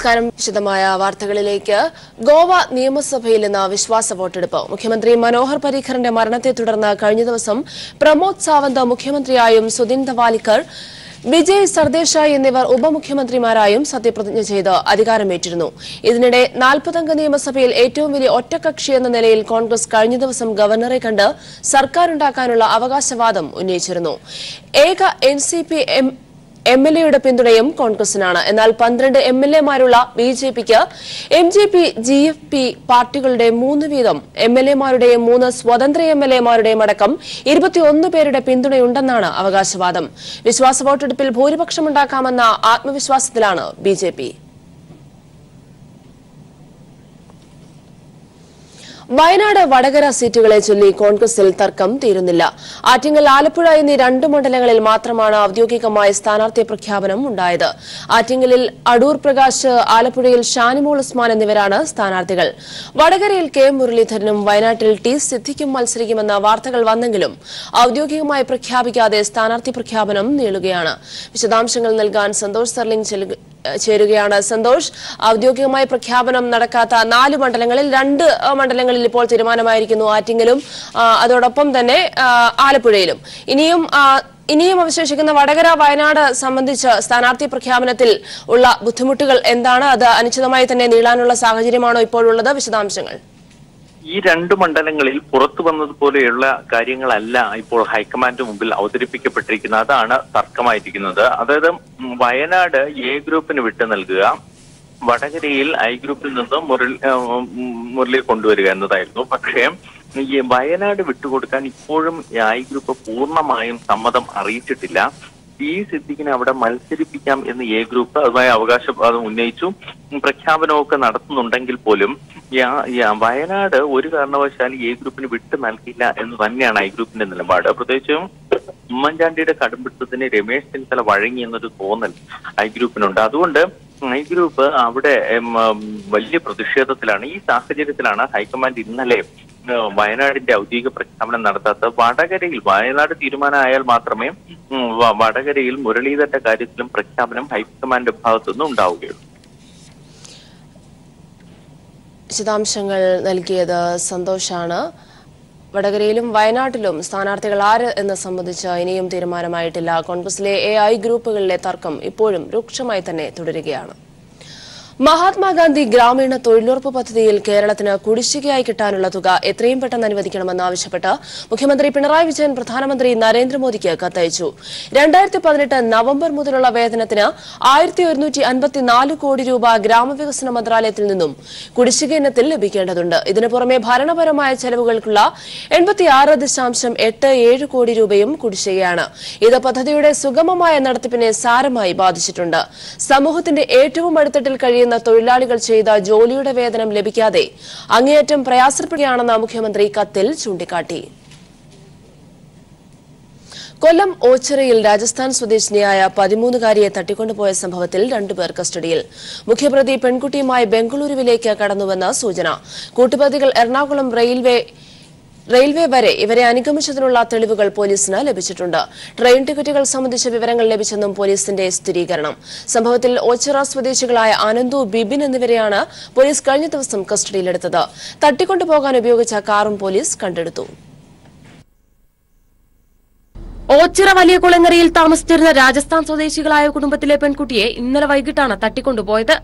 നമസ്കാരം. വിശദമായ വാർത്തകളിലേക്ക്. ഗോവ നിയമസഭയിൽ ഇന്ന് വിശ്വാസ വോട്ടെടുപ്പ്. മുഖ്യമന്ത്രി മനോഹർ പരീഖറിന്റെ മരണത്തെ തുടർന്ന് കഴിഞ്ഞ ദിവസം പ്രമോദ് സാവന്ത് മുഖ്യമന്ത്രിയായും സുദിൻ ധവാലിക്കർ, വിജയ് സർദേശായി എന്നിവർ ഉപമുഖ്യമന്ത്രിമാരായും സത്യപ്രതിജ്ഞ ചെയ്ത് അധികാരമേറ്റിരുന്നു. ഇതിനിടെ 40-അംഗ നിയമസഭയിൽ ഏറ്റവും വലിയ ഒറ്റക്കക്ഷിയെന്ന നിലയിൽ കോൺഗ്രസ് കഴിഞ്ഞ ദിവസം ഗവർണറെ കണ്ട് സർക്കാരുണ്ടാക്കാനുള്ള അവകാശവാദം ഉന്നയിച്ചിരുന്നു. ഏക എൻസിപി എംഎൽഎയുടെ പിന്തുണയും കോൺഗ്രസിനാണ്. എന്നാൽ 12 എംഎൽഎമാരുള്ള ബിജെപിക്ക് എംജെപി, ജിഎഫ്പി പാർട്ടികളുടെ 3 വീതം എംഎൽഎമാരുടെയും 3 സ്വതന്ത്ര എംഎൽഎമാരുടെയും അടക്കം 21 പേരുടെ പിന്തുണയുണ്ടെന്നാണ് അവകാശവാദം. വിശ്വാസ വോട്ടെടുപ്പിൽ ഭൂരിപക്ഷമുണ്ടാക്കാമെന്ന ആത്മവിശ്വാസത്തിലാണ് ബിജെപി. വയനാട്, വടകര സീറ്റുകളെ ചൊല്ലി കോൺഗ്രസിൽ തർക്കം തീരുന്നില്ല. ആറ്റിങ്ങൽ, ആലപ്പുഴ എന്നീ 2 മണ്ഡലങ്ങളിൽ മാത്രമാണ് ഔദ്യോഗികമായ സ്ഥാനാർത്ഥി പ്രഖ്യാപനം ഉണ്ടായത്. ആറ്റിങ്ങലിൽ അടൂർ പ്രകാശ്, ആലപ്പുഴയിൽ ഷാനിമോൾ ഉസ്മാൻ എന്നിവരാണ് സ്ഥാനാർത്ഥികൾ. വടകരയിൽ കെ മുരളീധരനും വയനാട്ടിൽ ടി സിദ്ദിഖും മത്സരിക്കുമെന്ന വാർത്തകൾ വന്നെങ്കിലും ഔദ്യോഗികമായി പ്രഖ്യാപിക്കാതെ സ്ഥാനാർത്ഥി പ്രഖ്യാപനം നീളുകയാണ്. വിശദാംശങ്ങൾ നൽകാൻ സന്തോഷ് സർലിംഗ് ചേരുകയാണ്. സന്തോഷ്, ഔദ്യോഗികമായ പ്രഖ്യാപനം നടക്കാത്ത 4 മണ്ഡലങ്ങളിൽ 2 മണ്ഡലങ്ങളിൽ ഇപ്പോൾ തീരുമാനമായിരിക്കുന്നു, ആറ്റിങ്ങലും അതോടൊപ്പം തന്നെ ആലപ്പുഴയിലും. ഇനിയും അവശേഷിക്കുന്ന വടകര, വയനാട് സംബന്ധിച്ച് സ്ഥാനാർത്ഥി പ്രഖ്യാപനത്തിൽ ഉള്ള ബുദ്ധിമുട്ടുകൾ എന്താണ്? അത് അനിശ്ചിതമായി തന്നെ നീളാനുള്ള സാഹചര്യമാണോ ഇപ്പോഴുള്ളത്? വിശദാംശങ്ങൾ. ഈ 2 മണ്ഡലങ്ങളിൽ പുറത്തു വന്നതുപോലെയുള്ള കാര്യങ്ങളല്ല ഇപ്പോൾ ഹൈക്കമാൻഡ് മുമ്പിൽ അവതരിപ്പിക്കപ്പെട്ടിരിക്കുന്നത്. അതാണ് തർക്കമായിരിക്കുന്നത്. അതായത് വയനാട് എ ഗ്രൂപ്പിന് വിട്ടു നൽകുക, വടകരയിൽ ഐ ഗ്രൂപ്പിൽ നിന്ന് മുരളി കൊണ്ടുവരിക എന്നതായിരുന്നു. പക്ഷേ ഈ വയനാട് വിട്ടുകൊടുക്കാൻ ഇപ്പോഴും ഐ ഗ്രൂപ്പ് പൂർണ്ണമായും സമ്മതം അറിയിച്ചിട്ടില്ല. ടി സിദ്ദിഖിനെ അവിടെ മത്സരിപ്പിക്കാം എന്ന് എ ഗ്രൂപ്പ് അതുമായി അവകാശവാദം ഉന്നയിച്ചു. പ്രഖ്യാപനമൊക്കെ നടത്തുന്നുണ്ടെങ്കിൽ പോലും വയനാട് ഒരു കാരണവശാലും എ ഗ്രൂപ്പിന് വിട്ടു നൽകില്ല എന്ന് തന്നെയാണ് ഐ ഗ്രൂപ്പിന്റെ നിലപാട്. പ്രത്യേകിച്ചും ഉമ്മൻചാണ്ടിയുടെ കടുംപിടുത്തത്തിന് രമേശ് ചെന്നിത്തല വഴങ്ങി എന്നൊരു തോന്നൽ ഐ ഗ്രൂപ്പിനുണ്ട്. അതുകൊണ്ട് ഐ ഗ്രൂപ്പ് അവിടെ വലിയ പ്രതിഷേധത്തിലാണ്. ഈ സാഹചര്യത്തിലാണ് ഹൈക്കമാൻഡ് ഇന്നലെ വയനാടിന്റെ ഔദ്യോഗിക പ്രഖ്യാപനം നടത്താത്തത്. വടകരയിൽ വയനാട് തീരുമാനമായാൽ മാത്രമേ വടകരയിൽ മുരളീധരന്റെ കാര്യത്തിലും പ്രഖ്യാപനം ഹൈക്കമാൻഡ് ഭാഗത്തുനിന്ന് ഉണ്ടാവുകയുള്ളൂ. വിശദാംശങ്ങൾ നൽകിയത് സന്തോഷാണ്. വടകരയിലും വയനാട്ടിലും സ്ഥാനാർത്ഥികൾ ആര് എന്ന് സംബന്ധിച്ച് ഇനിയും തീരുമാനമായിട്ടില്ല. കോൺഗ്രസിലെ എഐ ഗ്രൂപ്പുകളിലെ തർക്കം ഇപ്പോഴും രൂക്ഷമായി തന്നെ തുടരുകയാണ്. മഹാത്മാഗാന്ധി ഗ്രാമീണ തൊഴിലുറപ്പ് പദ്ധതിയിൽ കേരളത്തിന് കുടിശ്ശികയായി കിട്ടാനുള്ള തുക എത്രയും പെട്ടെന്ന് അനുവദിക്കണമെന്നാവശ്യപ്പെട്ട് മുഖ്യമന്ത്രി പിണറായി വിജയൻ പ്രധാനമന്ത്രി നരേന്ദ്രമോദിക്ക് കത്തയച്ചു. 2018 നവംബർ മുതലുള്ള വേതനത്തിന് 1154 കോടി രൂപ ഗ്രാമവികസന മന്ത്രാലയത്തിൽ നിന്നും കുടിശ്ശിക ഇനത്തിൽ ലഭിക്കേണ്ടതുണ്ട്. ഇതിനു പുറമെ ഭരണപരമായ ചെലവുകൾക്കുള്ള 86.87 കോടി രൂപയും കുടിശ്ശികയാണ്. ഇത് പദ്ധതിയുടെ സുഗമമായ നടത്തിപ്പിനെ സാരമായി ബാധിച്ചിട്ടുണ്ട്. സമൂഹത്തിന്റെ ഏറ്റവും അടിത്തട്ടിൽ കഴിയുന്ന തൊഴിലാളികൾ ചെയ്ത ജോലിയുടെ വേതനം ലഭിക്കാതെ അങ്ങേയറ്റം പ്രയാസപ്പെടുകയാണെന്ന് മുഖ്യമന്ത്രി കത്തിൽ ചൂണ്ടിക്കാട്ടി. കൊല്ലം ഓച്ചിറയിൽ രാജസ്ഥാൻ സ്വദേശിനിയായ 13-കാരിയെ തട്ടിക്കൊണ്ടുപോയ സംഭവത്തിൽ 2 പേർ കസ്റ്റഡിയിൽ. മുഖ്യപ്രതി പെൺകുട്ടിയുമായി ബംഗളൂരുവിലേക്ക് കടന്നുവെന്ന സൂചന. കൂട്ടുപ്രതികൾ എറണാകുളം റെയിൽവേ വരെ ഇവരെ അനുഗമിച്ചതിനുള്ള തെളിവുകൾ പോലീസിന് ലഭിച്ചിട്ടുണ്ട്. ട്രെയിൻ ടിക്കറ്റുകൾ സംബന്ധിച്ച വിവരങ്ങൾ ലഭിച്ചെന്നും പോലീസിന്റെ സ്ഥിരീകരണം. സംഭവത്തിൽ ഓച്ചിറ സ്വദേശികളായ ആനന്ദു, ബിബിൻ എന്നിവരെയാണ് പോലീസ് കഴിഞ്ഞ ദിവസം കസ്റ്റഡിയിലെടുത്തത്. തട്ടിക്കൊണ്ടുപോകാൻ ഉപയോഗിച്ച കാറും പോലീസ് കണ്ടെടുത്തു. ഓച്ചിറ വലിയ കുളങ്ങരയിൽ താമസിച്ചിരുന്ന രാജസ്ഥാൻ സ്വദേശികളായ കുടുംബത്തിലെ പെൺകുട്ടിയെ ഇന്നലെ വൈകിട്ടാണ് തട്ടിക്കൊണ്ടുപോയത്.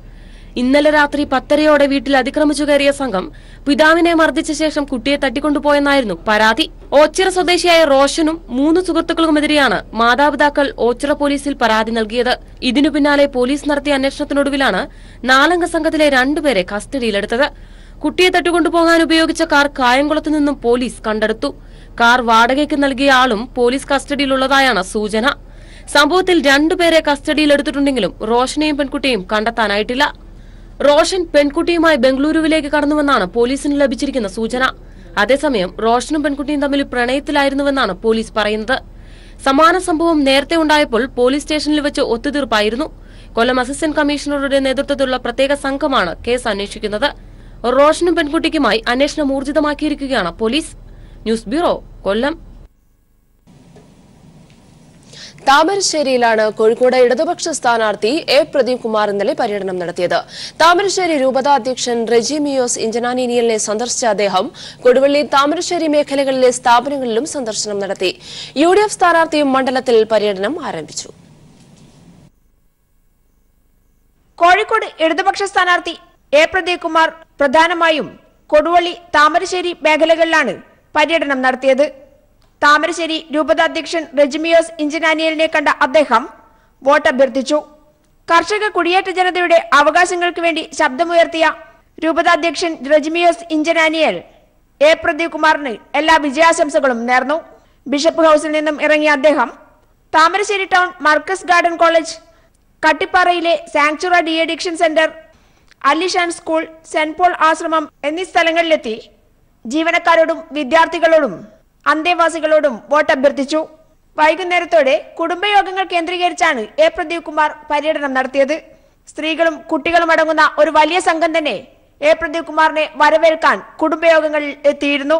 ഇന്നലെ രാത്രി 10:30 വീട്ടിൽ അതിക്രമിച്ചു കയറിയ സംഘം പിതാവിനെ മർദ്ദിച്ച ശേഷം കുട്ടിയെ തട്ടിക്കൊണ്ടുപോയെന്നായിരുന്നു പരാതി. ഓച്ചിറ സ്വദേശിയായ റോഷനും 3 സുഹൃത്തുക്കൾക്കുമെതിരെയാണ് മാതാപിതാക്കൾ ഓച്ചിറ പോലീസിൽ പരാതി നൽകിയത്. ഇതിനു പിന്നാലെ പോലീസ് നടത്തിയ അന്വേഷണത്തിനൊടുവിലാണ് 4-അംഗ സംഘത്തിലെ 2 പേരെ കസ്റ്റഡിയിലെടുത്തത്. കുട്ടിയെ തട്ടിക്കൊണ്ടുപോകാൻ ഉപയോഗിച്ച കാർ കായംകുളത്ത് നിന്നും പോലീസ് കണ്ടെടുത്തു. കാർ വാടകയ്ക്ക് നൽകിയ ആളും പോലീസ് കസ്റ്റഡിയിലുള്ളതായാണ് സൂചന. സംഭവത്തിൽ 2 പേരെ കസ്റ്റഡിയിലെടുത്തിട്ടുണ്ടെങ്കിലും റോഷനെയും പെൺകുട്ടിയെയും കണ്ടെത്താനായിട്ടില്ല. റോഷൻ പെൺകുട്ടിയുമായി ബംഗളൂരുവിലേക്ക് കടന്നുവെന്നാണ് പോലീസിന് ലഭിച്ചിരിക്കുന്ന സൂചന. അതേസമയം റോഷനും പെൺകുട്ടിയും തമ്മിൽ പ്രണയത്തിലായിരുന്നുവെന്നാണ് പോലീസ് പറയുന്നത്. സമാന സംഭവം നേരത്തെ ഉണ്ടായപ്പോൾ പോലീസ് സ്റ്റേഷനിൽ വെച്ച് ഒത്തുതീർപ്പായിരുന്നു. കൊല്ലം അസിസ്റ്റന്റ് കമ്മീഷണറുടെ നേതൃത്വത്തിലുള്ള പ്രത്യേക സംഘമാണ് കേസ് അന്വേഷിക്കുന്നത്. റോഷനും പെൺകുട്ടിക്കുമായി അന്വേഷണം ഊർജിതമാക്കിയിരിക്കുകയാണ് പോലീസ്. ന്യൂസ് ബ്യൂറോ, കൊല്ലം. താമരശ്ശേരിയിലാണ് കോഴിക്കോട് ഇടതുപക്ഷ സ്ഥാനാർത്ഥി എ പ്രദീപ് കുമാർ ഇന്നലെ പര്യടനം നടത്തിയത്. താമരശ്ശേരി രൂപത അധ്യക്ഷൻ റെജിമിയോസ് ഇഞ്ചനാനിയലിനെ സന്ദർശിച്ച അദ്ദേഹം കൊടുവള്ളി താമരശ്ശേരി മേഖലകളിലെ സ്ഥാപനങ്ങളിലും സന്ദർശനം നടത്തി. UDF സ്ഥാനാർത്ഥിയും മണ്ഡലത്തിൽ പര്യടനം ആരംഭിച്ചു. കോഴിക്കോട് ഇടതുപക്ഷ സ്ഥാനാർത്ഥി എ പ്രദീപ് കുമാർ പ്രധാനമായും കൊടുവള്ളി താമരശ്ശേരി മേഖലകളിലാണ് പര്യടനം നടത്തിയത്. താമരശ്ശേരി രൂപതാധ്യക്ഷൻ റെജിമിയോസ് ഇഞ്ചനാനിയലിനെ കണ്ട അദ്ദേഹം വോട്ട് അഭ്യർത്ഥിച്ചു. കർഷക കുടിയേറ്റ ജനതയുടെ അവകാശങ്ങൾക്ക് വേണ്ടി ശബ്ദമുയർത്തിയ രൂപതാധ്യക്ഷൻ റെജിമിയോസ് ഇഞ്ചനാനിയൽ എ പ്രദീപ് കുമാറിന് എല്ലാ വിജയാശംസകളും നേർന്നു. ബിഷപ്പ് ഹൌസിൽ നിന്നും ഇറങ്ങിയ അദ്ദേഹം Thamarassery town Markaz garden college, കട്ടിപ്പാറയിലെ sanctuary de addiction centre, Alishan school, saint Paul ആശ്രമം എന്നീ സ്ഥലങ്ങളിലെത്തി ജീവനക്കാരോടും വിദ്യാർത്ഥികളോടും അന്തേവാസികളോടും വോട്ട് അഭ്യർത്ഥിച്ചു. വൈകുന്നേരത്തോടെ കുടുംബയോഗങ്ങൾ കേന്ദ്രീകരിച്ചാണ് എ പ്രദീപ് കുമാർ പര്യടനം നടത്തിയത്. സ്ത്രീകളും കുട്ടികളും അടങ്ങുന്ന ഒരു വലിയ സംഘം തന്നെ എ പ്രദീപ് കുമാറിനെ വരവേൽക്കാൻ കുടുംബയോഗങ്ങളിൽ എത്തിയിരുന്നു.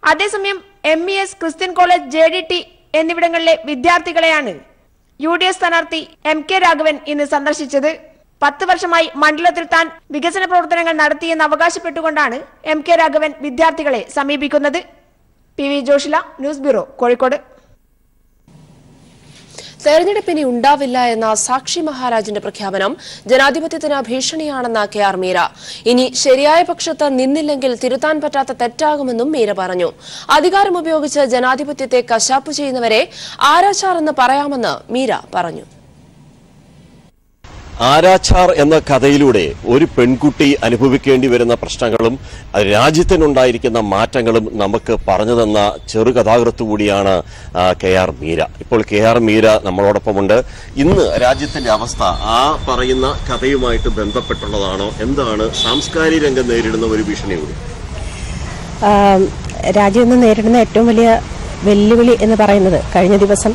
അതേസമയം MES ക്രിസ്ത്യൻ കോളേജ്, JDT എന്നിവിടങ്ങളിലെ വിദ്യാർത്ഥികളെയാണ് UDF സ്ഥാനാർത്ഥി MK രാഘവൻ ഇന്ന് സന്ദർശിച്ചത്. 10 വർഷമായി മണ്ഡലത്തിൽ താൻ വികസന പ്രവർത്തനങ്ങൾ നടത്തിയെന്ന് അവകാശപ്പെട്ടുകൊണ്ടാണ് MK രാഘവൻ വിദ്യാർത്ഥികളെ സമീപിക്കുന്നത്. PV Joshila, news bureau, Kozhikode. തെരഞ്ഞെടുപ്പിനി ഉണ്ടാവില്ല എന്ന സാക്ഷി മഹാരാജിന്റെ പ്രഖ്യാപനം ജനാധിപത്യത്തിന് ഭീഷണിയാണെന്ന് KR മീര. ഇനി ശരിയായ പക്ഷത്ത് നിന്നില്ലെങ്കിൽ തിരുത്താൻ പറ്റാത്ത തെറ്റാകുമെന്നും മീര പറഞ്ഞു. അധികാരം ഉപയോഗിച്ച് ജനാധിപത്യത്തെ കശാപ്പ് ചെയ്യുന്നവരെ ആരാച്ചാർ എന്ന് പറയാമെന്ന് മീര പറഞ്ഞു. ആരാച്ചാർ എന്ന കഥയിലൂടെ ഒരു പെൺകുട്ടി അനുഭവിക്കേണ്ടി വരുന്ന പ്രശ്നങ്ങളും രാജ്യത്തിനുണ്ടായിരിക്കുന്ന മാറ്റങ്ങളും നമുക്ക് പറഞ്ഞു തന്ന ചെറുകഥാകൃത്ത് കൂടിയാണ് KR മീര. ഇപ്പോൾ KR മീര നമ്മളോടൊപ്പമുണ്ട്. ഇന്ന് രാജ്യത്തിന്റെ അവസ്ഥ ആ പറയുന്ന കഥയുമായിട്ട് ബന്ധപ്പെട്ടുള്ളതാണോ? എന്താണ് സാംസ്കാരിക രംഗം നേരിടുന്ന ഒരു ഭീഷണി കൂടി? രാജ്യം ഇന്ന് നേരിടുന്ന ഏറ്റവും വലിയ വെല്ലുവിളി എന്ന് പറയുന്നത് കഴിഞ്ഞ ദിവസം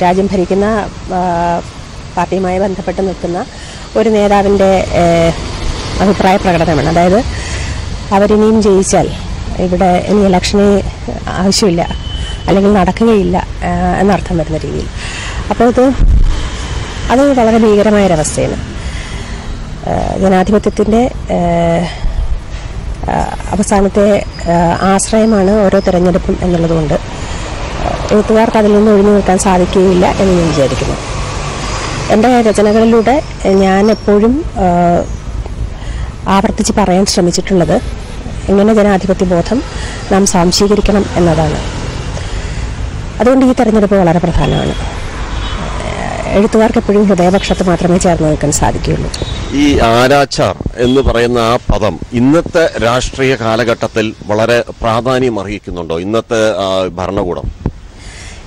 രാജ്യം ഭരിക്കുന്ന പാർട്ടിയുമായി ബന്ധപ്പെട്ട് നിൽക്കുന്ന ഒരു നേതാവിൻ്റെ അഭിപ്രായ പ്രകടനമാണ്. അതായത് അവരിനിയും ജയിച്ചാൽ ഇവിടെ ഇനി ഇലക്ഷന് ആവശ്യമില്ല, അല്ലെങ്കിൽ നടക്കുകയില്ല എന്നർത്ഥം വരുന്ന രീതിയിൽ. അപ്പോൾ അത് വളരെ ഭീകരമായൊരവസ്ഥയാണ്. ജനാധിപത്യത്തിൻ്റെ അവസാനത്തെ ആശ്രയമാണ് ഓരോ തിരഞ്ഞെടുപ്പും എന്നുള്ളതുകൊണ്ട് എഴുത്തുകാർക്ക് അതിൽ നിന്ന് ഒഴിഞ്ഞു നിൽക്കാൻ സാധിക്കുകയില്ല എന്ന് ഞാൻ വിചാരിക്കുന്നു. എൻ്റെ രചനകളിലൂടെ ഞാൻ എപ്പോഴും ആവർത്തിച്ച് പറയാൻ ശ്രമിച്ചിട്ടുള്ളത് ഇങ്ങനെ ജനാധിപത്യ ബോധം നാം സ്വാംശീകരിക്കണം എന്നതാണ്. അതുകൊണ്ട് ഈ തെരഞ്ഞെടുപ്പ് വളരെ പ്രധാനമാണ്. എഴുത്തുകാർക്ക് എപ്പോഴും ഹൃദയപക്ഷത്ത് മാത്രമേ ചേർന്ന് നിൽക്കാൻ സാധിക്കുകയുള്ളൂ. ഈ ആരാച്ചാർ എന്ന് പറയുന്ന ആ പദം ഇന്നത്തെ രാഷ്ട്രീയ കാലഘട്ടത്തിൽ വളരെ പ്രാധാന്യം അർഹിക്കുന്നുണ്ടോ? ഇന്നത്തെ ഭരണകൂടം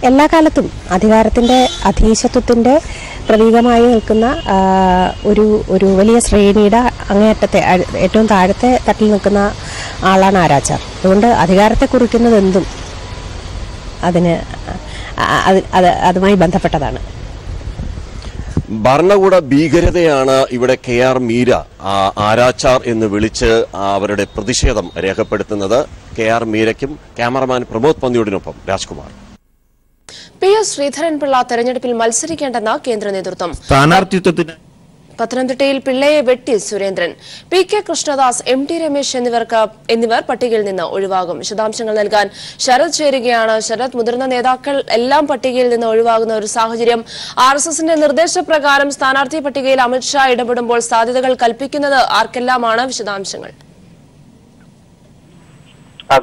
എല്ലാ കാലത്തും അധികാരത്തിൻ്റെ അധീശത്വത്തിൻ്റെ പ്രതീകമായി നിൽക്കുന്ന ഒരു വലിയ ശ്രേണിയുടെ അങ്ങേയറ്റത്തെ ഏറ്റവും താഴത്തെ തട്ടിൽ നിൽക്കുന്ന ആളാണ് ആരാച്ചാർ. അതുകൊണ്ട് അധികാരത്തെ കുറിക്കുന്നത് എന്തും അതുമായി ബന്ധപ്പെട്ടതാണ്. ഭരണകൂട ഭീകരതയാണ് ഇവിടെ KR മീര ആരാച്ചാർ എന്ന് വിളിച്ച് അവരുടെ പ്രതിഷേധം രേഖപ്പെടുത്തുന്നത്. KR മീരയ്ക്കും ക്യാമറമാൻ പ്രമോദ് പന്തിയോടിനൊപ്പം രാജ്കുമാർ. PS ശ്രീധരൻപിള്ള തെരഞ്ഞെടുപ്പിൽ മത്സരിക്കേണ്ടെന്ന കേന്ദ്ര നേതൃത്വം. സ്ഥാനാർത്ഥിത്വത്തിന് പത്തനംതിട്ടയിൽ പിള്ളയെ വെട്ടി സുരേന്ദ്രൻ. PK കൃഷ്ണദാസ്, MT രമേശ് എന്നിവർ പട്ടികയിൽ നിന്ന് ഒഴിവാകും. വിശദാംശങ്ങൾ നൽകാൻ ശരത് ചേരുകയാണ്. ശരത്, മുതിർന്ന നേതാക്കൾ എല്ലാം പട്ടികയിൽ നിന്ന് ഒഴിവാകുന്ന ഒരു സാഹചര്യം RSSന്റെ നിർദ്ദേശപ്രകാരം സ്ഥാനാർത്ഥി പട്ടികയിൽ അമിത്ഷാ ഇടപെടുമ്പോൾ സാധ്യതകൾ കൽപ്പിക്കുന്നത് ആർക്കെല്ലാമാണ്? വിശദാംശങ്ങൾ.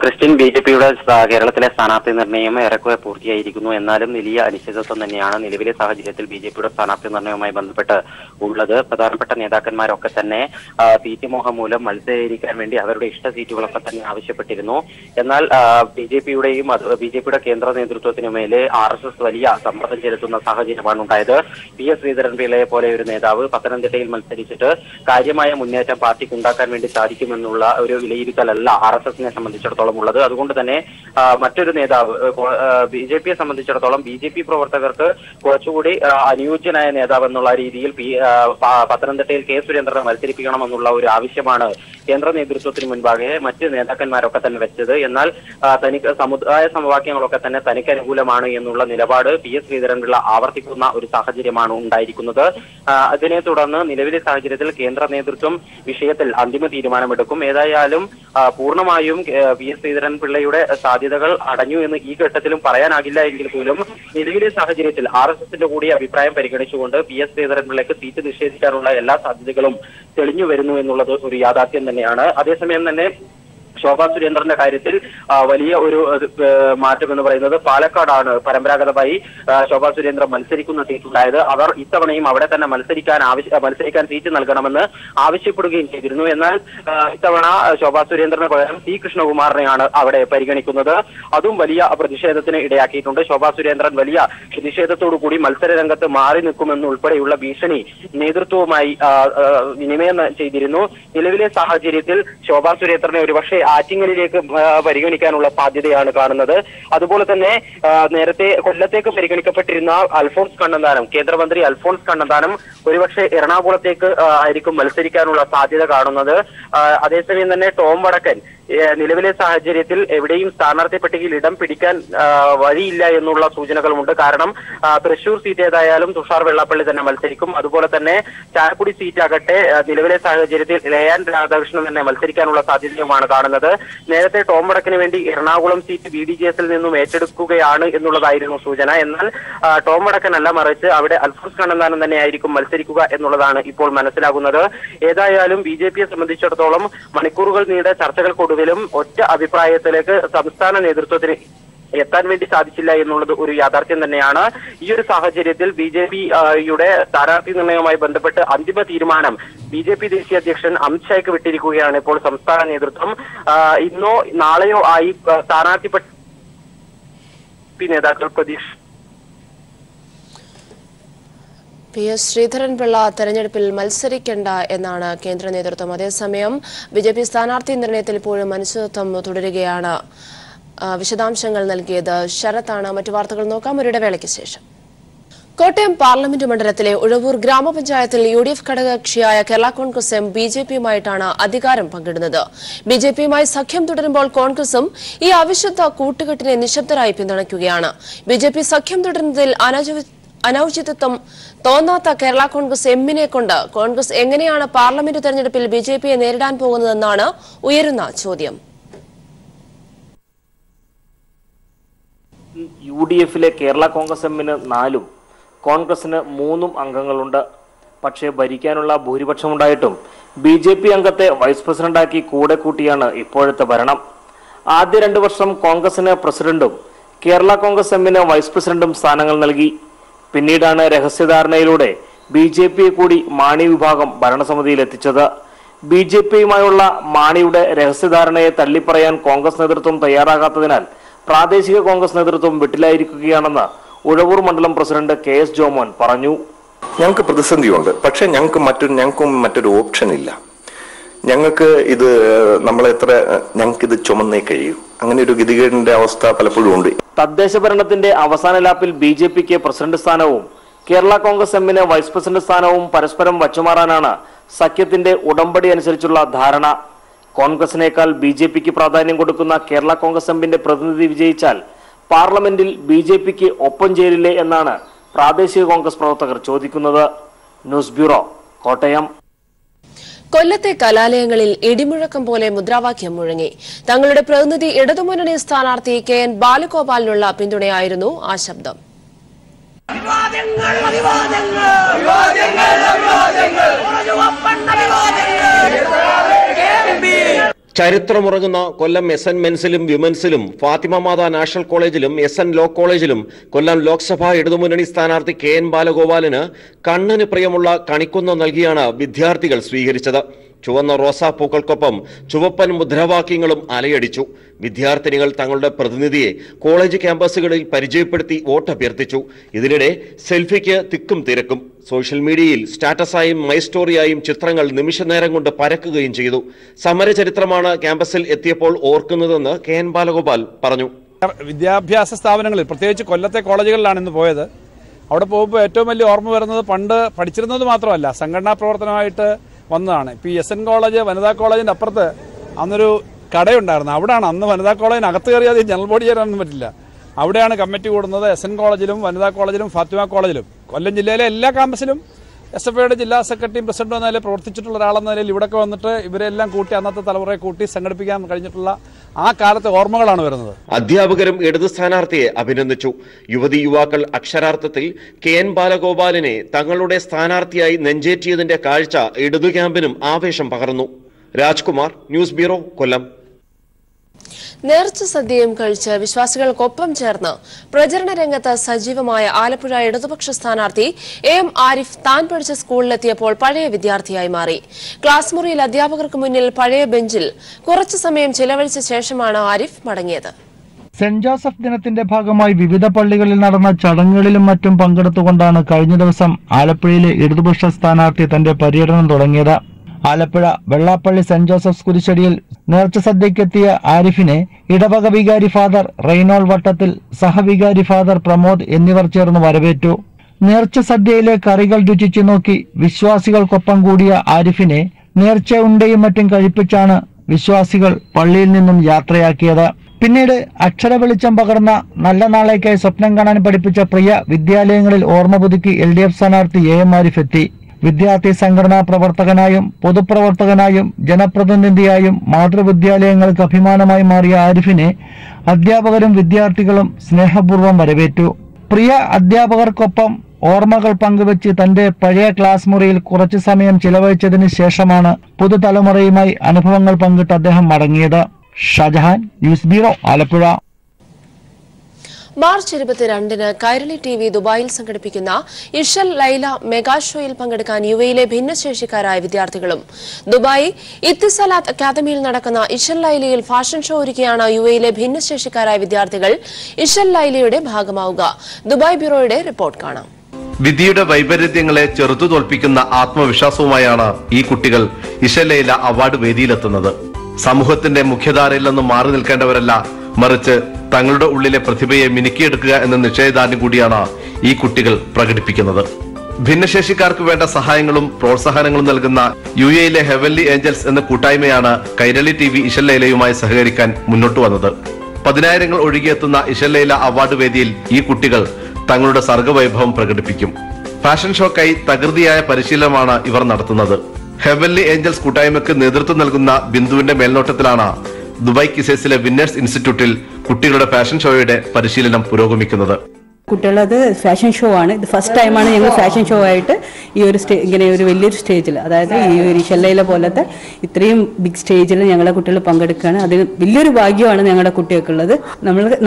ക്രിസ്ത്യൻ BJPയുടെ കേരളത്തിലെ സ്ഥാനാർത്ഥി നിർണയം ഏറെക്കുറെ പൂർത്തിയായിരിക്കുന്നു. എന്നാലും വലിയ അനിശ്ചിതത്വം തന്നെയാണ് നിലവിലെ സാഹചര്യത്തിൽ BJPയുടെ സ്ഥാനാർത്ഥി നിർണയവുമായി ബന്ധപ്പെട്ട് ഉള്ളത്. പ്രധാനപ്പെട്ട നേതാക്കന്മാരൊക്കെ തന്നെ സീറ്റ് മോഹം മൂലം മത്സരിക്കാൻ വേണ്ടി അവരുടെ ഇഷ്ട സീറ്റുകളൊക്കെ തന്നെ ആവശ്യപ്പെട്ടിരുന്നു. എന്നാൽ BJPയുടെ കേന്ദ്ര നേതൃത്വത്തിനു മേലെ RSS വലിയ സമ്മർദ്ദം ചെലുത്തുന്ന സാഹചര്യമാണ് ഉണ്ടായത്. PS ശ്രീധരൻപിള്ളയെ പോലെ ഒരു നേതാവ് പത്തനംതിട്ടയിൽ മത്സരിച്ചിട്ട് കാര്യമായ മുന്നേറ്റം പാർട്ടിക്ക് ഉണ്ടാക്കാൻ വേണ്ടി സാധിക്കുമെന്നുള്ള ഒരു വിലയിരുത്തലല്ല RSSനെ സംബന്ധിച്ചിടത്തോളം ഉള്ളത്. അതുകൊണ്ട് തന്നെ മറ്റൊരു നേതാവ് BJPയെ സംബന്ധിച്ചിടത്തോളം BJP പ്രവർത്തകർക്ക് കുറച്ചുകൂടി അനുയോജ്യനായ നേതാവ് എന്നുള്ള രീതിയിൽ പത്തനംതിട്ടയിൽ K സുരേന്ദ്രനെ മത്സരിപ്പിക്കണമെന്നുള്ള ഒരു ആവശ്യമാണ് കേന്ദ്ര നേതൃത്വത്തിന് മുൻപാകെ മറ്റ് നേതാക്കന്മാരൊക്കെ തന്നെ വെച്ചത്. എന്നാൽ തനിക്ക് സമുദായ സമവാക്യങ്ങളൊക്കെ തന്നെ തനിക്ക് അനുകൂലമാണ് എന്നുള്ള നിലപാട് PS ശ്രീധരൻപിള്ള ആവർത്തിക്കുന്ന ഒരു സാഹചര്യമാണ് ഉണ്ടായിരിക്കുന്നത്. അതിനെ തുടർന്ന് നിലവിലെ സാഹചര്യത്തിൽ കേന്ദ്ര നേതൃത്വം വിഷയത്തിൽ അന്തിമ തീരുമാനമെടുക്കും. ഏതായാലും പൂർണ്ണമായും PS ശ്രീധരൻപിള്ളയുടെ സാധ്യതകൾ അടഞ്ഞു എന്ന് ഈ ഘട്ടത്തിലും പറയാനാകില്ല എങ്കിൽ പോലും നിലവിലെ സാഹചര്യത്തിൽ RSSന്റെ കൂടി അഭിപ്രായം പരിഗണിച്ചുകൊണ്ട് PS ശ്രീധരൻപിള്ളയ്ക്ക് സീറ്റ് നിഷേധിക്കാനുള്ള എല്ലാ സാധ്യതകളും തെളിഞ്ഞു വരുന്നു എന്നുള്ളത് ഒരു യാഥാർത്ഥ്യം തന്നെയാണ്. അതേസമയം തന്നെ ശോഭാ സുരേന്ദ്രന്റെ കാര്യത്തിൽ വലിയ ഒരു മാറ്റം എന്ന് പറയുന്നത് പാലക്കാടാണ് പരമ്പരാഗതമായി ശോഭാ സുരേന്ദ്രൻ മത്സരിക്കുന്ന സീറ്റുണ്ടായത്. അവർ ഇത്തവണയും അവിടെ തന്നെ മത്സരിക്കാൻ സീറ്റ് നൽകണമെന്ന് ആവശ്യപ്പെടുകയും ചെയ്തിരുന്നു. എന്നാൽ ഇത്തവണ ശോഭാ സുരേന്ദ്രന് പകരം C കൃഷ്ണകുമാറിനെയാണ് അവിടെ പരിഗണിക്കുന്നത്. അതും വലിയ പ്രതിഷേധത്തിന് ഇടയാക്കിയിട്ടുണ്ട്. ശോഭാ സുരേന്ദ്രൻ വലിയ പ്രതിഷേധത്തോടു കൂടി മത്സര രംഗത്ത് മാറി നിൽക്കുമെന്നുൾപ്പെടെയുള്ള ഭീഷണി നേതൃത്വവുമായി വിനിമയം ചെയ്തിരുന്നു. നിലവിലെ സാഹചര്യത്തിൽ ശോഭാ സുരേന്ദ്രനെ ഒരുപക്ഷെ ആറ്റിങ്ങലിലേക്ക് പരിഗണിക്കാനുള്ള സാധ്യതയാണ് കാണുന്നത്. അതുപോലെ തന്നെ നേരത്തെ കൊല്ലത്തേക്ക് പരിഗണിക്കപ്പെട്ടിരുന്ന അൽഫോൺസ് കണ്ണന്താനം, കേന്ദ്രമന്ത്രി അൽഫോൺസ് കണ്ണന്താനം ഒരുപക്ഷെ എറണാകുളത്തേക്ക് ആയിരിക്കും മത്സരിക്കാനുള്ള സാധ്യത കാണുന്നത്. അതേസമയം തന്നെ ടോം വടക്കൻ നിലവിലെ സാഹചര്യത്തിൽ എവിടെയും സ്ഥാനാർത്ഥി പട്ടികയിൽ ഇടം പിടിക്കാൻ വഴിയില്ല എന്നുള്ള സൂചനകളുമുണ്ട്. കാരണം തൃശൂർ സീറ്റ് ഏതായാലും തുഷാർ വെള്ളാപ്പള്ളി തന്നെ മത്സരിക്കും. അതുപോലെ തന്നെ ചാലക്കുടി സീറ്റാകട്ടെ നിലവിലെ സാഹചര്യത്തിൽ ലയാൻ രാധാകൃഷ്ണൻ തന്നെ മത്സരിക്കാനുള്ള സാധ്യതയുമാണ് കാണുന്നത്. നേരത്തെ ടോം വടക്കിന് വേണ്ടി എറണാകുളം സീറ്റ് BDJSൽ നിന്നും ഏറ്റെടുക്കുകയാണ് എന്നുള്ളതായിരുന്നു സൂചന. എന്നാൽ ടോം വടക്കനല്ല, മറിച്ച് അവിടെ അൽഫോൺസ് കണ്ണന്താനം തന്നെയായിരിക്കും മത്സരിക്കുക എന്നുള്ളതാണ് ഇപ്പോൾ മനസ്സിലാകുന്നത്. ഏതായാലും BJPയെ സംബന്ധിച്ചിടത്തോളം മണിക്കൂറുകൾ നീണ്ട ചർച്ചകൾക്കൊടുവിലും ഒറ്റ അഭിപ്രായത്തിലേക്ക് സംസ്ഥാന നേതൃത്വത്തിന് എത്താൻ വേണ്ടി സാധിച്ചില്ല എന്നുള്ളത് ഒരു യാഥാർത്ഥ്യം തന്നെയാണ്. ഈ ഒരു സാഹചര്യത്തിൽ BJPയുടെ സ്ഥാനാർത്ഥി നിർണയവുമായി ബന്ധപ്പെട്ട് അന്തിമ തീരുമാനം BJP ദേശീയ അധ്യക്ഷൻ അമിത് ഷായ്ക്ക് വിട്ടിരിക്കുകയാണ് ഇപ്പോൾ സംസ്ഥാന നേതൃത്വം. ഇന്നോ നാളെയോ ആയി സ്ഥാനാർത്ഥി നേതാക്കൾ പ്രതീക്ഷ PS ശ്രീധരൻപിള്ള തെരഞ്ഞെടുപ്പിൽ മത്സരിക്കേണ്ട എന്നാണ് കേന്ദ്ര നേതൃത്വം. അതേസമയം BJP സ്ഥാനാർത്ഥി നിർണയത്തിൽ ഇപ്പോഴും അനിശ്ചിതത്വം തുടരുകയാണ്. വിശദാംശങ്ങൾ നൽകിയത് ശരത്താണ്. മറ്റു വാർത്തകൾ നോക്കാം ഒരു ഇടവേളയ്ക്ക് ശേഷം. കോട്ടയം പാർലമെന്റ് മണ്ഡലത്തിലെ ഉഴവൂർ ഗ്രാമപഞ്ചായത്തിൽ UDF ഘടകകക്ഷിയായ കേരള കോൺഗ്രസ് എം BJPയുമായിട്ടാണ് അധികാരം പങ്കിടുന്നത്. BJPയുമായി സഖ്യം തുടരുമ്പോൾ കോൺഗ്രസും ഈ അവിശുദ്ധ കൂട്ടുകെട്ടിനെ നിശബ്ദരായി പിന്തുണയ്ക്കുകയാണ്. BJP സഖ്യം തുടരുന്നതിൽ അനൌചിതത്വം തോന്നാത്ത കേരള കോൺഗ്രസ് എമ്മിനെ കൊണ്ട് കോൺഗ്രസ് എങ്ങനെയാണ് പാർലമെന്റ് തെരഞ്ഞെടുപ്പിൽ BJPയെ നേരിടാൻ പോകുന്നതെന്നാണ് ഉയരുന്ന ചോദ്യം. UDFിലെ കേരള കോൺഗ്രസ് എമ്മിന് 4 കോൺഗ്രസിന് 3 അംഗങ്ങളുണ്ട്. പക്ഷേ ഭരിക്കാനുള്ള ഭൂരിപക്ഷമുണ്ടായിട്ടും BJP അംഗത്തെ വൈസ് പ്രസിഡന്റാക്കി കൂടെ കൂട്ടിയാണ് ഇപ്പോഴത്തെ ഭരണം. ആദ്യ 2 വർഷം കോൺഗ്രസിന് പ്രസിഡന്റും കേരള കോൺഗ്രസ് എമ്മിന് വൈസ് പ്രസിഡന്റും സ്ഥാനങ്ങൾ നൽകി. പിന്നീടാണ് രഹസ്യധാരണയിലൂടെ BJPയെ കൂടി മാണി വിഭാഗം ഭരണസമിതിയിൽ എത്തിച്ചത്. BJPയുമായുള്ള മാണിയുടെ രഹസ്യധാരണയെ തള്ളിപ്പറയാൻ കോൺഗ്രസ് നേതൃത്വം തയ്യാറാകാത്തതിനാൽ പ്രാദേശിക കോൺഗ്രസ് നേതൃത്വം വിട്ടിലായിരിക്കുകയാണെന്ന് ഉഴവൂർ മണ്ഡലം പ്രസിഡന്റ് KS ജോമോൻ പറഞ്ഞു. ഞങ്ങൾക്ക് പ്രതിസന്ധിയുണ്ട്, പക്ഷെ ഞങ്ങൾക്കും മറ്റൊരു ഓപ്ഷൻ ഇല്ല. ഞങ്ങൾക്ക് ഇത് ചുമന്നേ കഴിയൂ. അങ്ങനെ ഒരു ഗതികേടിന്റെ അവസ്ഥ പലപ്പോഴും ഉണ്ട്. തദ്ദേശ ഭരണത്തിന്റെ അവസാന ലാപ്പിൽ BJPക്ക് പ്രസിഡന്റ് സ്ഥാനവും കേരള കോൺഗ്രസ് എമ്മിന് വൈസ് പ്രസിഡന്റ് സ്ഥാനവും പരസ്പരം വച്ചുമാറാനാണ് സഖ്യത്തിന്റെ ഉടമ്പടി അനുസരിച്ചുള്ള ധാരണ. കോൺഗ്രസിനേക്കാൾ BJPക്ക് പ്രാധാന്യം കൊടുക്കുന്ന കേരള കോൺഗ്രസ് എമ്മിന്റെ പ്രതിനിധി വിജയിച്ചാൽ പാർലമെന്റിൽ BJPക്ക് ഒപ്പം ചേരില്ലേ എന്നാണ് പ്രാദേശിക കോൺഗ്രസ് പ്രവർത്തകർ ചോദിക്കുന്നത്. News bureau, Kottayam. കൊല്ലത്തെ കലാലയങ്ങളിൽ ഇടിമുഴക്കം പോലെ മുദ്രാവാക്യം മുഴങ്ങി. തങ്ങളുടെ പ്രതിനിധി ഇടതുമുന്നണി സ്ഥാനാർത്ഥി KN ബാലഗോപാലിനുള്ള പിന്തുണയായിരുന്നു ആ ശബ്ദം. ചരിത്രമുറങ്ങുന്ന കൊല്ലം SN മെൻസിലും വിമൻസിലും ഫാത്തിമ മാതാ നാഷണൽ കോളേജിലും SN ലോ കോളേജിലും കൊല്ലം ലോക്സഭാ ഇടതുമുന്നണി സ്ഥാനാർത്ഥി KN ബാലഗോപാലിന് കണ്ണിന് പ്രിയമുള്ള കണിക്കൊന്ന നൽകിയാണ് വിദ്യാർത്ഥികൾ സ്വീകരിച്ചത്. ചുവന്ന റോസാപ്പൂക്കൾക്കൊപ്പം ചുവപ്പൻ മുദ്രാവാക്യങ്ങളും അലയടിച്ചു. വിദ്യാർത്ഥിനികൾ തങ്ങളുടെ പ്രതിനിധിയെ കോളേജ് ക്യാമ്പസുകളിൽ പരിചയപ്പെടുത്തി വോട്ടഭ്യർത്ഥിച്ചു. ഇതിനിടെ സെൽഫിക്ക് തിക്കും തിരക്കും. സോഷ്യൽ മീഡിയയിൽ സ്റ്റാറ്റസായും മൈ സ്റ്റോറിയായും ചിത്രങ്ങൾ നിമിഷനേരം കൊണ്ട് പരക്കുകയും ചെയ്തു. സമരചരിത്രമാണ് ക്യാമ്പസിൽ എത്തിയപ്പോൾ ഓർക്കുന്നതെന്ന് KN ബാലഗോപാൽ പറഞ്ഞു. വിദ്യാഭ്യാസ സ്ഥാപനങ്ങളിൽ പ്രത്യേകിച്ച് കൊല്ലത്തെ കോളേജുകളിലാണ് ഇന്ന് പോയത്. അവിടെ പോകുമ്പോൾ ഏറ്റവും വലിയ ഓർമ്മ വരുന്നത് പണ്ട് പഠിച്ചിരുന്നത് മാത്രമല്ല, സംഘടനാ പ്രവർത്തനമായിട്ട് വന്നതാണ്. ഇപ്പോൾ ഈ SN കോളേജ് വനിതാ കോളേജിൻ്റെ അപ്പുറത്ത് അന്നൊരു കടയുണ്ടായിരുന്നു. അവിടെയാണ് അന്ന് വനിതാ കോളേജിനകത്ത് കയറിയാൽ ജനറൽ ബോഡി ചേരാനൊന്നും പറ്റില്ല. അവിടെയാണ് കമ്മിറ്റി കൂടുന്നത്. SN കോളേജിലും വനിതാ കോളേജിലും ഫാത്തിമ കോളേജിലും. കൊല്ലം ജില്ലയിലെ എല്ലാ ക്യാമ്പസിലും SFIയുടെ ജില്ലാ സെക്രട്ടറിയും പ്രസിഡന്റും എന്ന നിലയിൽ പ്രവർത്തിച്ചിട്ടുള്ള ഒരാളെന്ന നിലയിൽ ഇവിടെയൊക്കെ വന്നിട്ട് ഇവരെല്ലാം കൂട്ടി അന്നത്തെ തലമുറയെ കൂട്ടി സംഘടിപ്പിക്കാൻ കഴിഞ്ഞിട്ടുള്ള ആ കാലത്തെ ഓർമ്മകളാണ് വരുന്നത്. അധ്യാപകരും ഇടതു സ്ഥാനാർത്ഥിയെ അഭിനന്ദിച്ചു. യുവതി യുവാക്കൾ അക്ഷരാർത്ഥത്തിൽ KN ബാലഗോപാലിനെ തങ്ങളുടെ സ്ഥാനാർത്ഥിയായി നെഞ്ചേറ്റിയതിന്റെ കാഴ്ച ഇടതു ക്യാമ്പിനും ആവേശം പകർന്നു. രാജ്കുമാർ, ന്യൂസ് ബ്യൂറോ, കൊല്ലം. നേർച്ച സദ്യയും കഴിച്ച് വിശ്വാസികൾക്കൊപ്പം ചേർന്ന് പ്രചരണ രംഗത്ത് സജീവമായ ആലപ്പുഴ ഇടതുപക്ഷ സ്ഥാനാർത്ഥി AM ആരിഫ് താൻ പഠിച്ച സ്കൂളിലെത്തിയപ്പോൾ പഴയ വിദ്യാർത്ഥിയായി മാറി. ക്ലാസ് മുറിയിൽ അധ്യാപകർക്ക് മുന്നിൽ പഴയ ബെഞ്ചിൽ കുറച്ചു സമയം ചിലവഴിച്ച ശേഷമാണ് ആരിഫ് മടങ്ങിയത്. സെന്റ് ജോസഫ് ദിനത്തിന്റെ ഭാഗമായി വിവിധ പള്ളികളിൽ നടന്ന ചടങ്ങുകളിലും മറ്റും പങ്കെടുത്തുകൊണ്ടാണ് കഴിഞ്ഞ ദിവസം ആലപ്പുഴയിലെ ഇടതുപക്ഷ സ്ഥാനാർത്ഥി തന്റെ പര്യടനം തുടങ്ങിയത്. ആലപ്പുഴ വെള്ളാപ്പള്ളി സെന്റ് ജോസഫ്സ് കുരിശടിയിൽ നേർച്ച സദ്യക്കെത്തിയ ആരിഫിനെ ഇടവക വികാരി ഫാദർ റെയ്നോൾ വട്ടത്തിൽ, സഹവികാരി ഫാദർ പ്രമോദ് എന്നിവർ ചേർന്ന് വരവേറ്റു. നേർച്ച സദ്യയിലെ കറികൾ രുചിച്ചു നോക്കി വിശ്വാസികൾക്കൊപ്പം കൂടിയ ആരിഫിനെ നേർച്ച ഉണ്ടയും മറ്റും കഴിപ്പിച്ചാണ് വിശ്വാസികൾ പള്ളിയിൽ നിന്നും യാത്രയാക്കിയത്. പിന്നീട് അക്ഷര വെളിച്ചം പകർന്ന നല്ല നാളേക്കായി സ്വപ്നം കാണാൻ പഠിപ്പിച്ച പ്രിയ വിദ്യാലയങ്ങളിൽ ഓർമ്മ പുതുക്കി LDF സ്ഥാനാർത്ഥി AM ആരിഫ് എത്തി. വിദ്യാർത്ഥി സംഘടനാ പ്രവർത്തകനായും പൊതുപ്രവർത്തകനായും ജനപ്രതിനിധിയായും മാതൃവിദ്യാലയങ്ങൾക്ക് അഭിമാനമായി മാറിയ ആരിഫിനെ അധ്യാപകരും വിദ്യാർത്ഥികളും സ്നേഹപൂർവ്വം വരവേറ്റു. പ്രിയ അധ്യാപകർക്കൊപ്പം ഓർമ്മകൾ പങ്കുവച്ച് തന്റെ പഴയ ക്ലാസ് മുറിയിൽ കുറച്ചു സമയം ചിലവഴിച്ചതിന് ശേഷമാണ് പുതുതലമുറയുമായി അനുഭവങ്ങൾ പങ്കിട്ട് അദ്ദേഹം മടങ്ങിയത്. Shajahan, news bureau, Alappuzha. March 22-ന് കൈരളി TV ദുബായിൽ സംഘടിപ്പിക്കുന്ന ഇഷൽ ലൈല മെഗാ ഷോയിൽ പങ്കെടുക്കാൻ UAE-യിലെ ഭിന്നശേഷിക്കാരായ വിദ്യാർത്ഥികളും ദുബായ് ഇത്തിസലാത്ത് അക്കാദമിയിൽ നടക്കുന്ന ഇഷൽ ലൈലയിൽ ഫാഷൻ ഷോ ഒരുക്കിയാണ് UAE-യിലെ ഭിന്നശേഷിക്കാരായ വിദ്യാർത്ഥികൾ ഇഷൽ ലൈലയുടെ ഭാഗമാവുക. ദുബായ് ബ്യൂറോയുടെ റിപ്പോർട്ട് കാണാം. വിധിയുടെ വൈപരീത്യങ്ങളെ ചെറുത്തു തോൽപ്പിക്കുന്ന ആത്മവിശ്വാസവുമായാണ് ഈ കുട്ടികൾ ഇഷൽ ലൈല അവാർഡ് വേദിയിലെത്തുന്നത്. സമൂഹത്തിന്റെ മുഖ്യധാരയിൽ നിന്ന് മാറി നിൽക്കേണ്ടവരല്ല, മറിച്ച് തങ്ങളുടെ ഉള്ളിലെ പ്രതിഭയെ മിനുക്കിയെടുക്കുക എന്ന നിശ്ചയദാർഢ്യം കൂടിയാണ് ഈ കുട്ടികൾ പ്രകടിപ്പിക്കുന്നത്. ഭിന്നശേഷിക്കാർക്ക് വേണ്ട സഹായങ്ങളും പ്രോത്സാഹനങ്ങളും നൽകുന്ന UAE-യിലെ ഹെവൻലി ഏഞ്ചൽസ് എന്ന കൂട്ടായ്മയാണ് കൈരളി TV ഇഷൽ ലൈലയുമായി സഹകരിക്കാൻ മുന്നോട്ട് വന്നത്. 10,000 ഒഴുകിയെത്തുന്ന ഇഷൽ ലൈല അവാർഡ് വേദിയിൽ ഈ കുട്ടികൾ തങ്ങളുടെ സർഗവൈഭവം പ്രകടിപ്പിക്കും. ഫാഷൻ ഷോക്കായി തകൃതിയായ പരിശീലനമാണ് ഇവർ നടത്തുന്നത്. ഹെവൻലി ഏഞ്ചൽസ് കൂട്ടായ്മയ്ക്ക് നേതൃത്വം നൽകുന്ന ബിന്ദുവിന്റെ മേൽനോട്ടത്തിലാണ് ദുബായ് കിസേസിലെ വിന്നേഴ്സ് ഇൻസ്റ്റിറ്റ്യൂട്ടിൽ കുട്ടികളുടെ ഫാഷൻ ഷോയുടെ പരിശീലനം പുരോഗമിക്കുന്നത്. കുട്ടികളത് ഫാഷൻ ഷോ ആണ്. ഇത് ഫസ്റ്റ് ടൈമാണ് ഞങ്ങൾ ഫാഷൻ ഷോ ആയിട്ട് ഈ ഒരു ഇങ്ങനെ ഒരു വലിയൊരു സ്റ്റേജിൽ, അതായത് ഈ ഒരു ഇഷല്ലയിലെ പോലത്തെ ഇത്രയും ബിഗ് സ്റ്റേജിൽ ഞങ്ങളുടെ കുട്ടികൾ പങ്കെടുക്കുകയാണ്. അതിന് വലിയൊരു ഭാഗ്യമാണ് ഞങ്ങളുടെ കുട്ടികൾക്കുള്ളത്.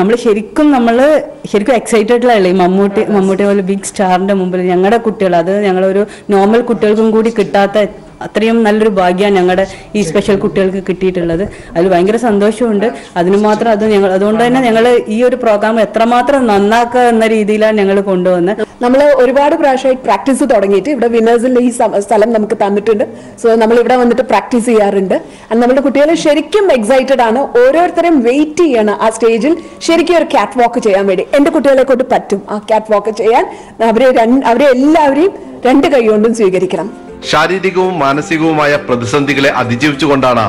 നമ്മൾ ശരിക്കും എക്സൈറ്റഡിലല്ലേ ഈ മമ്മൂട്ടി പോലെ ബിഗ് സ്റ്റാറിന്റെ മുമ്പിൽ ഞങ്ങളുടെ കുട്ടികൾ, അത് ഞങ്ങളൊരു നോർമൽ കുട്ടികൾക്കും കൂടി കിട്ടാത്ത അത്രയും നല്ലൊരു ഭാഗ്യമാണ് ഞങ്ങളുടെ ഈ സ്പെഷ്യൽ കുട്ടികൾക്ക് കിട്ടിയിട്ടുള്ളത്. അതിൽ ഭയങ്കര സന്തോഷമുണ്ട്. അതുകൊണ്ട് തന്നെ ഞങ്ങൾ ഈ ഒരു പ്രോഗ്രാം എത്രമാത്രം നന്നാക്കുക എന്ന രീതിയിലാണ് ഞങ്ങൾ കൊണ്ടുവന്നത്. നമ്മൾ ഒരുപാട് പ്രാവശ്യമായി പ്രാക്ടീസ് തുടങ്ങിയിട്ട് ഇവിടെ വിന്നേഴ്സിന്റെ ഈ സ്ഥലം നമുക്ക് തന്നിട്ടുണ്ട്. സോ നമ്മൾ ഇവിടെ വന്നിട്ട് പ്രാക്ടീസ് ചെയ്യാറുണ്ട്. നമ്മുടെ കുട്ടികൾ ശരിക്കും എക്സൈറ്റഡ് ആണ്. ഓരോരുത്തരും വെയിറ്റ് ചെയ്യണം ആ സ്റ്റേജിൽ ശരിക്കും ഒരു ക്യാറ്റ് വാക്ക് ചെയ്യാൻ വേണ്ടി. എന്റെ കുട്ടികളെ കൊണ്ട് പറ്റും ആ ക്യാറ്റ് വാക്ക് ചെയ്യാൻ. അവരെ എല്ലാവരെയും 2 കൈ കൊണ്ടും സ്വീകരിക്കണം. ശാരീരികവും മാനസികവുമായ പ്രതിസന്ധികളെ അതിജീവിച്ചുകൊണ്ടാണ്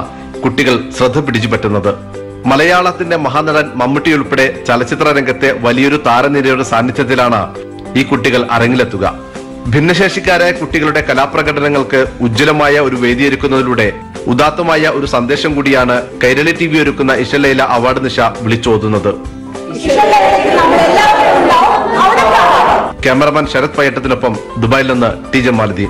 കുട്ടികൾ ശ്രദ്ധ പിടിച്ചു പറ്റുന്നത്. മലയാളത്തിന്റെ മഹാനടൻ മമ്മൂട്ടി ഉൾപ്പെടെ ചലച്ചിത്ര രംഗത്തെ വലിയൊരു താരനിരയുടെ സാന്നിധ്യത്തിലാണ് ഈ കുട്ടികൾ അരങ്ങിലെത്തുക. ഭിന്നശേഷിക്കാരായ കുട്ടികളുടെ കലാപ്രകടനങ്ങൾക്ക് ഉജ്ജ്വലമായ ഒരു വേദിയൊരുക്കുന്നതിലൂടെ ഉദാത്തമായ ഒരു സന്ദേശം കൂടിയാണ് കൈരളി TV ഒരുക്കുന്ന ഇഷൽ ലൈല അവാർഡ് നിശ വിളിച്ചോതുന്നത്. ക്യാമറമാൻ ശരത് പയ്യട്ടത്തിനൊപ്പം ദുബായിൽ നിന്ന് TJ മാലതി.